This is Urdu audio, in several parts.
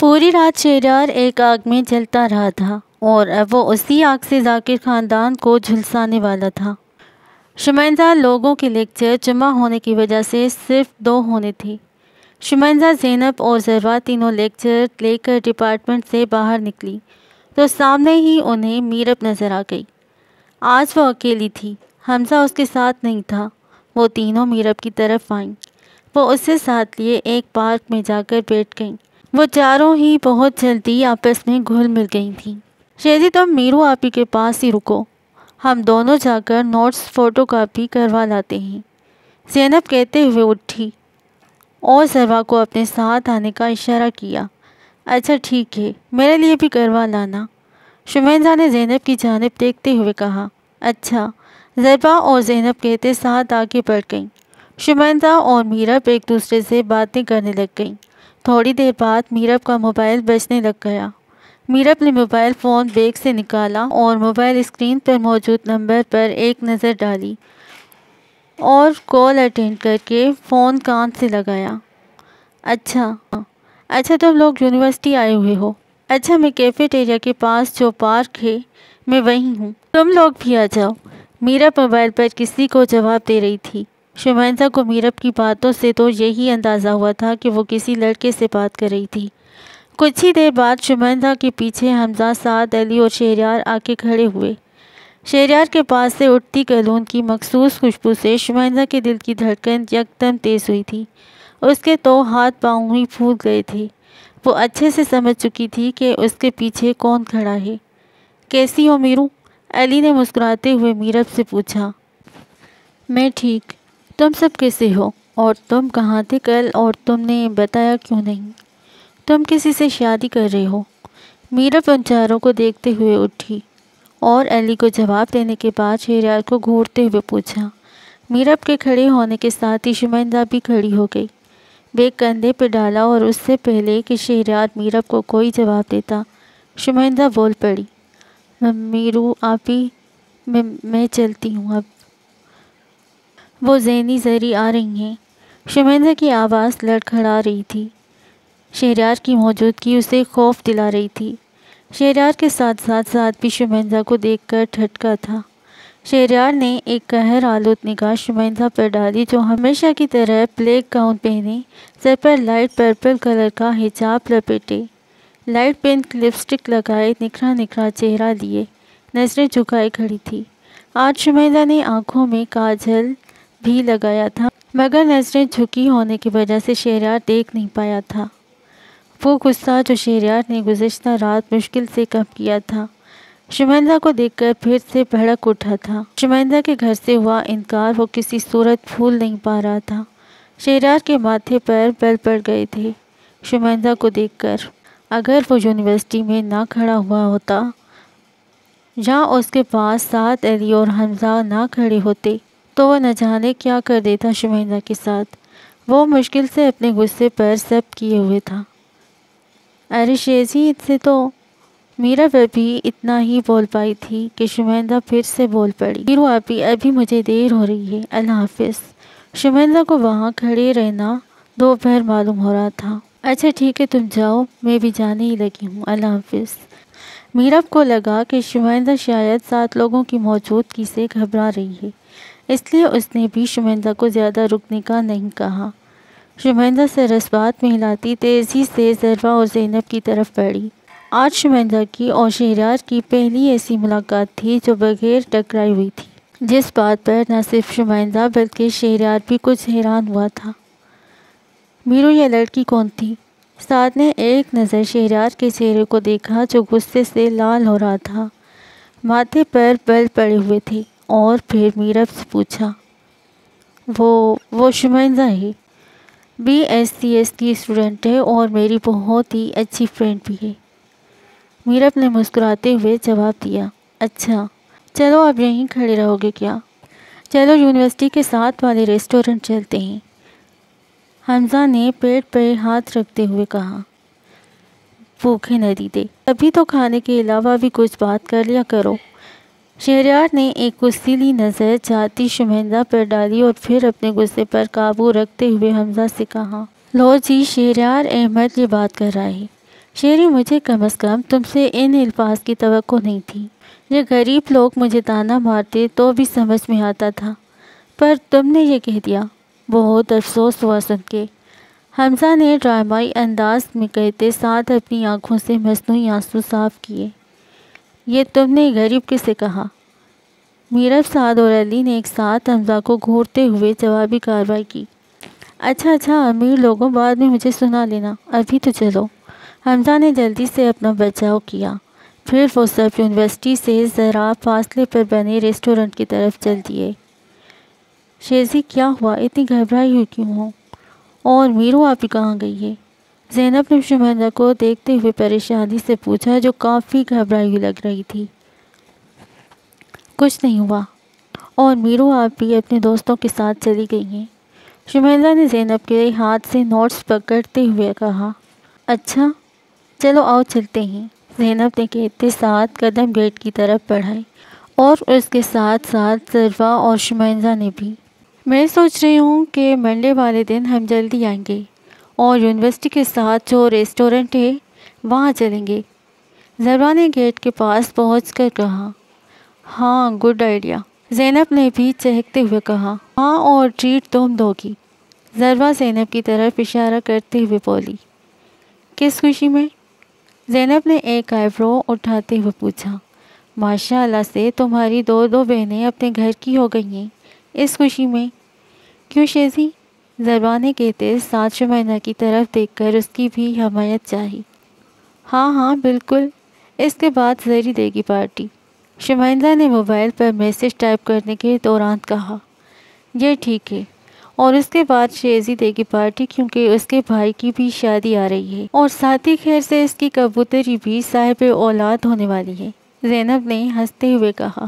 پوری رات شہریار ایک آگ میں جلتا رہا تھا اور اب وہ اسی آگ سے ذاکر خاندان کو جھلسانے والا تھا۔ شمائندہ لوگوں کے لیکچر جمع ہونے کی وجہ سے صرف 2 ہونے تھے۔ شمائندہ، زینب اور ضربا تینوں لیکچر لے کر ڈپارٹمنٹ سے باہر نکلی تو سامنے ہی انہیں میرب نظر آ گئی۔ آج وہ اکیلی تھی، حمزہ اس کے ساتھ نہیں تھا۔ وہ تینوں میرب کی طرف آئیں۔ وہ اسے ساتھ لیے ایک پارک میں جا کر بیٹھ گئیں۔ وہ چاروں ہی بہت جلدی آپس میں گھل مل گئی تھیں۔ شیزی، تم میرو آپی کے پاس ہی رکو، ہم دونوں جا کر نوٹس فوٹو کاپی کروا لاتے ہیں، زینب کہتے ہوئے اٹھی اور ضربا کو اپنے ساتھ آنے کا اشارہ کیا۔ اچھا ٹھیک ہے، میرے لیے بھی کروا لانا، شمائندہ نے زینب کی جانب دیکھتے ہوئے کہا۔ اچھا، ضربا اور زینب کہتے ساتھ آگے بڑھ گئیں۔ شمائندہ اور میرب ایک دوسرے سے باتیں کرنے لگ گئیں۔ تھوڑی دیر بعد میرب کا موبائل بجنے لگ گیا۔ میرب نے موبائل فون بیگ سے نکالا اور موبائل اسکرین پر موجود نمبر پر ایک نظر ڈالی اور کال اٹینڈ کر کے فون کان سے لگایا۔ اچھا تم لوگ یونیورسٹی آئے ہوئے ہو؟ اچھا، میں کیفیٹیریا کے پاس جو پارک ہے میں وہیں ہوں، تم لوگ بھی آ جاؤ۔ میرب موبائل پر کسی کو جواب دے رہی تھی۔ شمائندہ کو میرب کی باتوں سے تو یہی اندازہ ہوا تھا کہ وہ کسی لڑکے سے بات کر رہی تھی۔ کچھ ہی دیر بعد شمائندہ کے پیچھے حمزہ، سعد، علی اور شہریار آ کے کھڑے ہوئے۔ شہریار کے پاس سے اٹھتی کلون کی مخصوص خوشبو سے شمائندہ کے دل کی دھڑکن یکدم تیز ہوئی تھی۔ اس کے تو ہاتھ پاؤں ہی پھول گئے تھے۔ وہ اچھے سے سمجھ چکی تھی کہ اس کے پیچھے کون کھڑا ہے۔ کیسی ہو میرو؟ علی نے مسکراتے ہوئے میرب سے پوچھا۔ میں ٹھیک، تم سب کیسے ہو؟ اور تم کہاں تھے کل اور تم نے بتایا کیوں نہیں؟ تم کسی سے شادی کر رہے ہو؟ میرب ان چاروں کو دیکھتے ہوئے اٹھی اور علی کو جواب دینے کے بعد شہریار کو گھورتے ہوئے پوچھا۔ میرب کے کھڑے ہونے کے ساتھ ہی شمائندہ بھی کھڑی ہو گئی۔ بیگ کندھے پہ ڈالا اور اس سے پہلے کہ شہریار میرب کو کوئی جواب دیتا، شمائندہ بول پڑی۔ میرو آپی، میں چلتی ہوں اب۔ وہ ذہنی زری آ رہی ہیں۔ شمائندہ کی آواز لڑکھڑا رہی تھی۔ شہریار کی موجودگی اسے خوف دلا رہی تھی۔ شہریار کے ساتھ ساتھ بھی شمائندہ کو دیکھ کر ٹھٹکا تھا۔ شہریار نے ایک قہر آلود نگاہ شمائندہ پر ڈالی جو ہمیشہ کی طرح بلیک گاؤن پہنے، سر پر لائٹ پرپل کلر کا حجاب لپیٹے، لائٹ پنک لپسٹک لگائے، نکھرا چہرہ لیے نظریں جھکائے کھڑی تھی۔ آج شمائندہ نے آنکھوں میں کاجل بھی لگایا تھا مگر نظریں جھکی ہونے کی وجہ سے شہریار دیکھ نہیں پایا تھا۔ وہ غصہ جو شہریار نے گزشتہ رات مشکل سے کم کیا تھا، شمائندہ کو دیکھ کر پھر سے بھڑک اٹھا تھا۔ شمائندہ کے گھر سے ہوا انکار وہ کسی صورت بھول نہیں پا رہا تھا۔ شہریار کے ماتھے پر بل پڑ گئے تھے شمائندہ کو دیکھ کر۔ اگر وہ یونیورسٹی میں نہ کھڑا ہوا ہوتا یا اس کے پاس سعد، علی اور حمزہ نہ کھڑے ہوتے تو وہ نہ جانے کیا کر دیتا شمائندہ کے ساتھ۔ وہ مشکل سے اپنے غصے پر ضبط کیے ہوئے تھا۔ ارے شیزی، اس سے تو میرب ابھی اتنا ہی بول پائی تھی کہ شمائندہ پھر سے بول پڑی۔ میرو آپی، ابھی مجھے دیر ہو رہی ہے، اللہ حافظ۔ شمائندہ کو وہاں کھڑے رہنا دوپہر معلوم ہو رہا تھا۔ اچھا ٹھیک ہے، تم جاؤ، میں بھی جانے ہی لگی ہوں، اللہ حافظ۔ میرب کو لگا کہ شمائندہ شاید 7 لوگوں کی موجودگی سے گھبرا رہی ہے، اس لیے اس نے بھی شمائندہ کو زیادہ رکنے کا نہیں کہا۔ شمائندہ سر اس بات میں ہلاتی تیزی سے ضربا اور زینب کی طرف بڑھی۔ آج شمائندہ کی اور شہریار کی پہلی ایسی ملاقات تھی جو بغیر ٹکرائے ہوئی تھی، جس بات پر نہ صرف شمائندہ بلکہ شہریار بھی کچھ حیران ہوا تھا۔ میرو، یہ لڑکی کون تھی؟ سعد نے ایک نظر شہریار کے چہرے کو دیکھا جو غصے سے لال ہو رہا تھا، ماتھے پر بل پڑے ہوئے تھے، اور پھر میرب سے پوچھا۔ وہ شمائندہ ہے، BScs کی اسٹوڈنٹ ہے اور میری بہت ہی اچھی فرینڈ بھی ہے، میرب نے مسکراتے ہوئے جواب دیا۔ اچھا، چلو اب یہیں کھڑے رہو گے کیا؟ چلو یونیورسٹی کے ساتھ والے ریسٹورنٹ چلتے ہیں، حمزہ نے پیٹ پہ ہاتھ رکھتے ہوئے کہا۔ بھوکے نہ دے، ابھی تو کھانے کے علاوہ بھی کچھ بات کر لیا کرو۔ شہریار نے ایک غصیلی نظر جاتی شمائندہ پر ڈالی اور پھر اپنے غصے پر قابو رکھتے ہوئے حمزہ سے کہا۔ لو جی، شہریار احمد یہ بات کر رہا ہے، شیری مجھے کم از کم تم سے ان الفاظ کی توقع نہیں تھی۔ یہ غریب لوگ مجھے تانا مارتے تو بھی سمجھ میں آتا تھا، پر تم نے یہ کہہ دیا، بہت افسوس ہوا سن کے، حمزہ نے ڈرامائی انداز میں کہتے ساتھ اپنی آنکھوں سے مصنوعی آنسو صاف کیے۔ یہ تم نے غریب کسے کہا؟ میرب، سعد اور علی نے ایک ساتھ حمزہ کو گھورتے ہوئے جوابی کارروائی کی۔ اچھا امیر لوگوں، بعد میں مجھے سنا لینا، ابھی تو چلو۔ حمزہ نے جلدی سے اپنا بچاؤ کیا، پھر وہ سب یونیورسٹی سے ذرا فاصلے پر بنے ریسٹورنٹ کی طرف چل دیے۔ شیزی، کیا ہوا؟ اتنی گھبرائی ہوئی کیوں ہو؟ اور میرو آپی کہاں گئی ہے؟ زینب نے شمندہ کو دیکھتے ہوئے پریشانی سے پوچھا، جو کافی گھبرائی ہوئی لگ رہی تھی۔ کچھ نہیں ہوا، اور میرو آپی اپنے دوستوں کے ساتھ چلی گئی ہیں۔ شمندہ نے زینب کے ہاتھ سے نوٹس پکڑتے ہوئے کہا۔ اچھا، چلو آؤ چلتے ہیں، زینب نے کہتے ساتھ قدم گیٹ کی طرف بڑھائے، اور اس کے ساتھ ساتھ ظرفا اور شمندہ نے بھی۔ میں سوچ رہی ہوں کہ منڈے والے دن ہم جلدی آئیں گے اور یونیورسٹی کے ساتھ جو ریسٹورنٹ ہے وہاں چلیں گے، ظرفا نے گیٹ کے پاس پہنچ کر کہا۔ ہاں، گڈ آئیڈیا، زینب نے بھی چہکتے ہوئے کہا۔ ہاں، اور ٹریٹ تم دو گی، ظرفا زینب کی طرف اشارہ کرتے ہوئے بولی۔ کس خوشی میں؟ زینب نے ایک آئیبرو اٹھاتے ہوئے پوچھا۔ ماشاء اللہ سے تمہاری دو بہنیں اپنے گھر کی ہو گئی ہیں، اس خوشی میں؟ کیوں شیزی؟ ظرفا نے کہتے ساتھ شمندہ کی طرف دیکھ کر اس کی بھی حمایت چاہی۔ ہاں بالکل، اس کے بعد زری دے گی پارٹی، شمندہ نے موبائل پر میسج ٹائپ کرنے کے دوران کہا۔ یہ ٹھیک ہے، اور اس کے بعد شیزی دے گی پارٹی کیونکہ اس کے بھائی کی بھی شادی آ رہی ہے، اور ساتھ ہی خیر سے اس کی کبوتری بھی صاحب اولاد ہونے والی ہے، زینب نے ہنستے ہوئے کہا،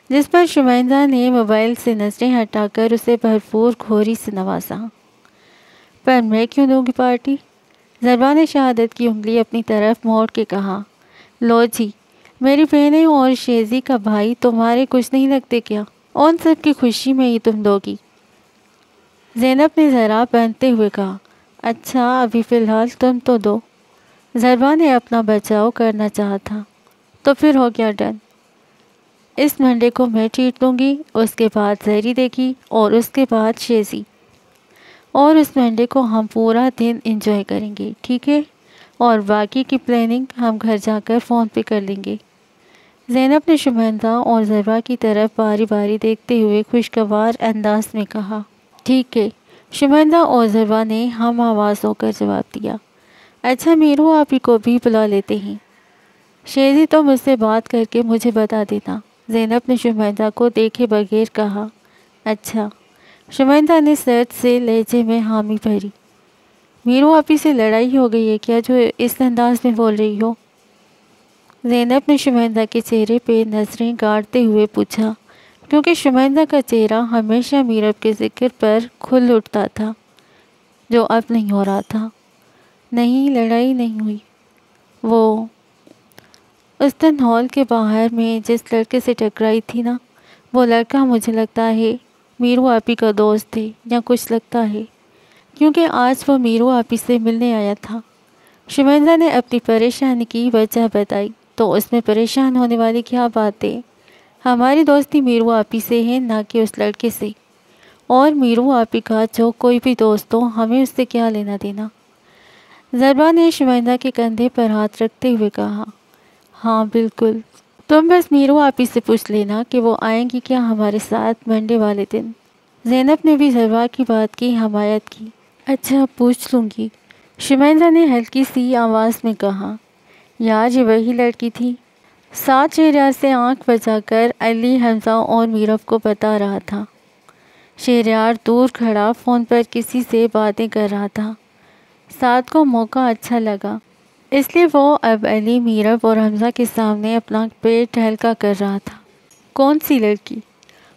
جس پر شمندہ نے موبائل سے نظریں ہٹا کر اسے بھرپور گھوری سے نوازا۔ پر میں کیوں دوں گی پارٹی؟ ظرفا نے شہادت کی انگلی اپنی طرف موڑ کے کہا۔ لو جی، میری بہنیں اور شیزی کا بھائی تمہارے کچھ نہیں لگتے کیا؟ ان سب کی خوشی میں ہی تم دو گی، زینب نے ذرا پہنتے ہوئے کہا۔ اچھا، ابھی فی الحال تم تو دو، ظرفا نے اپنا بچاؤ کرنا چاہا تھا۔ تو پھر ہو گیا ڈن، اس منڈے کو میں ٹریٹ دوں گی، اس کے بعد زہری دے گی، اور اس کے بعد شیزی، اور اس منڈے کو ہم پورا دن انجوائے کریں گے، ٹھیک ہے؟ اور باقی کی پلاننگ ہم گھر جا کر فون پہ کر لیں گے، زینب نے شمندہ اور ظرفا کی طرف باری باری دیکھتے ہوئے خوشگوار انداز میں کہا۔ ٹھیک ہے، شمندہ اور ظرفا نے ہم آواز ہو کر جواب دیا۔ اچھا، میرو آپی کو بھی بلا لیتے ہیں، شیزی تو مجھ سے بات کر کے مجھے بتا دینا، زینب نے شمندہ کو دیکھے بغیر کہا۔ اچھا، شمندہ نے سرد سے لہجے میں حامی بھری۔ میرو آپی سے لڑائی ہو گئی ہے کیا جو اس انداز میں بول رہی ہو؟ زینب نے شمندہ کے چہرے پہ نظریں گاڑتے ہوئے پوچھا، کیونکہ شمندہ کا چہرہ ہمیشہ میرب کے ذکر پر کھل اٹھتا تھا، جو اب نہیں ہو رہا تھا۔ نہیں، لڑائی نہیں ہوئی، وہ اس دن ہال کے باہر میں جس لڑکے سے ٹکرائی تھی نا، وہ لڑکا مجھے لگتا ہے میرو آپی کا دوست ہے، یا کچھ لگتا ہے، کیونکہ آج وہ میرو آپی سے ملنے آیا تھا۔ شمندہ نے اپنی پریشانی کی وجہ بتائی۔ تو اس میں پریشان ہونے والی کیا بات ہے؟ ہماری دوستی میرو آپی سے ہے، نہ کہ اس لڑکے سے، اور میرو آپی کا جو کوئی بھی دوست ہو، ہمیں اس سے کیا لینا دینا؟ ظرفا نے شمندہ کے کندھے پر ہاتھ رکھتے ہوئے کہا۔ ہاں بالکل، تم بس میرو آپی سے پوچھ لینا کہ وہ آئیں گی کیا ہمارے ساتھ منڈے والے دن، زینب نے بھی ظرفا کی بات کی حمایت کی۔ اچھا، پوچھ لوں گی، شمندہ نے ہلکی سی آواز میں کہا۔ یار، یہ وہی لڑکی تھی، ساتھ شہریار سے آنکھ بچا کر علی حمزہ اور میرب کو بتا رہا تھا۔ شہریار دور کھڑا فون پر کسی سے باتیں کر رہا تھا۔ ساتھ کو موقع اچھا لگا، اس لیے وہ اب علی، میرب اور حمزہ کے سامنے اپنا پیٹ ہلکا کر رہا تھا۔ کون سی لڑکی؟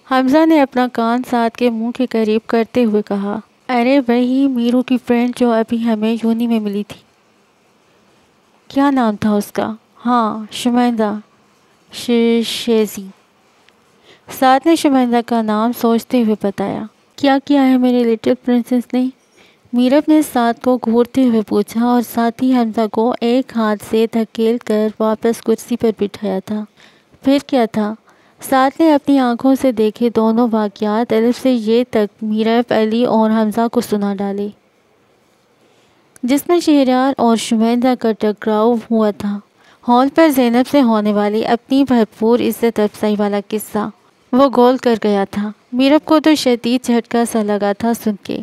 حمزہ نے اپنا کان ساتھ کے منہ کے قریب کرتے ہوئے کہا۔ ارے وہی میرو کی فرینڈ جو ابھی ہمیں یونی میں ملی تھی۔ کیا نام تھا اس کا؟ ہاں، شمندہ، شیزی، ساتھ نے شمندہ کا نام سوچتے ہوئے بتایا۔ کیا کیا ہے میرے لٹل پرنسس نے؟ میرب نے سعد کو گھورتے ہوئے پوچھا اور ساتھ ہی حمزہ کو ایک ہاتھ سے دھکیل کر واپس کرسی پر بٹھایا تھا۔ پھر کیا تھا؟ سعد نے اپنی آنکھوں سے دیکھے دونوں واقعات الف سے یہ تک میرب، علی اور حمزہ کو سنا ڈالے، جس میں شہریار اور شمائندہ کا ٹکراؤ ہوا تھا۔ ہال پر زینب سے ہونے والی اپنی بھرپور عزت افزائی والا قصہ وہ گول کر گیا تھا۔ میرب کو تو شدید جھٹکا سا لگا تھا سن کے۔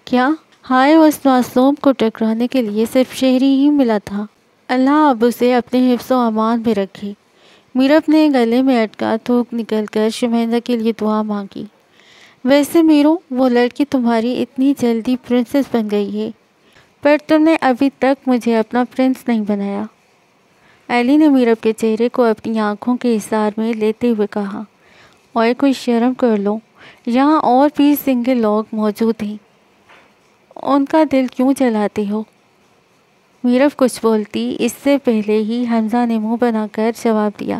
کیا؟ ہائے، اس معصوم کو ٹکرانے کے لیے صرف شہری ہی ملا تھا۔ اللہ اب اسے اپنے حفظ و امان میں رکھے۔ میرب نے گلے میں اٹکا تھوک نکل کر شمائندہ کے لیے دعا مانگی۔ ویسے میرو، وہ لڑکی تمہاری اتنی جلدی پرنسس بن گئی ہے، پر تم نے ابھی تک مجھے اپنا پرنس نہیں بنایا۔ علی نے میرب کے چہرے کو اپنی آنکھوں کے اظہار میں لیتے ہوئے کہا، اوئے کوئی شرم کر لو، یہاں اور بھی سنگل لوگ موجود ہیں، ان کا دل کیوں جلاتے ہو؟ میرب کچھ بولتی اس سے پہلے ہی حمزہ نے منہ بنا کر جواب دیا،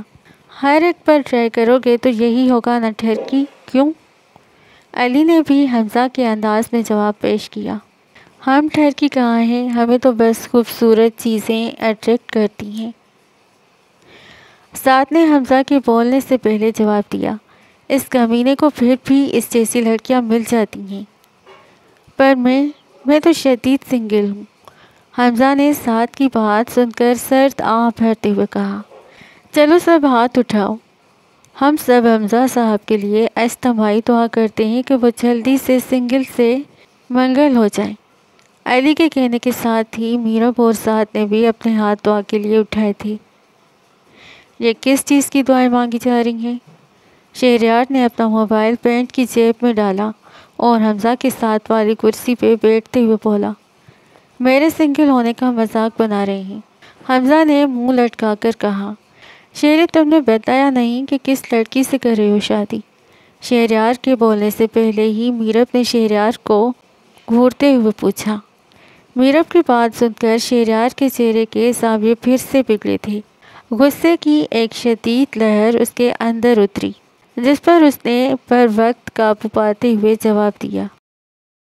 ہر ایک پر ٹرائی کرو گے تو یہی ہوگا نہ ٹھرکی، کیوں؟ علی نے بھی حمزہ کے انداز میں جواب پیش کیا، ہم ٹھرکی کہاں ہیں، ہمیں تو بس خوبصورت چیزیں اٹریکٹ کرتی ہیں۔ سعد نے حمزہ کے بولنے سے پہلے جواب دیا، اس کمینے کو پھر بھی اس جیسی لڑکیاں مل جاتی ہیں، پر میں تو شدید سنگل ہوں۔ حمزہ نے سعد کی بات سن کر سرد آہ بھرتے ہوئے کہا، چلو سب ہاتھ اٹھاؤ، ہم سب حمزہ صاحب کے لیے اجتماعی دعا کرتے ہیں کہ وہ جلدی سے سنگل سے منگل ہو جائیں۔ علی کے کہنے کے ساتھ ہی میرب اور سعد نے بھی اپنے ہاتھ دعا کے لیے اٹھائے تھے۔ یہ کس چیز کی دعائیں مانگی جا رہی ہیں؟ شہریار نے اپنا موبائل پینٹ کی جیب میں ڈالا اور حمزہ کے ساتھ والی کرسی پہ بیٹھتے ہوئے بولا، میرے سنگل ہونے کا مذاق بنا رہے ہیں۔ حمزہ نے منہ لٹکا کر کہا، شہری تم نے بتایا نہیں کہ کس لڑکی سے کر رہے ہو شادی؟ شہریار کے بولنے سے پہلے ہی میرب نے شہریار کو گھورتے ہوئے پوچھا۔ میرب کی بات سن کر شہریار کے چہرے کے زاویے پھر سے بگڑے تھے۔ غصے کی ایک شدید لہر اس کے اندر اتری، جس پر اس نے پر وقت قابو پاتے ہوئے جواب دیا،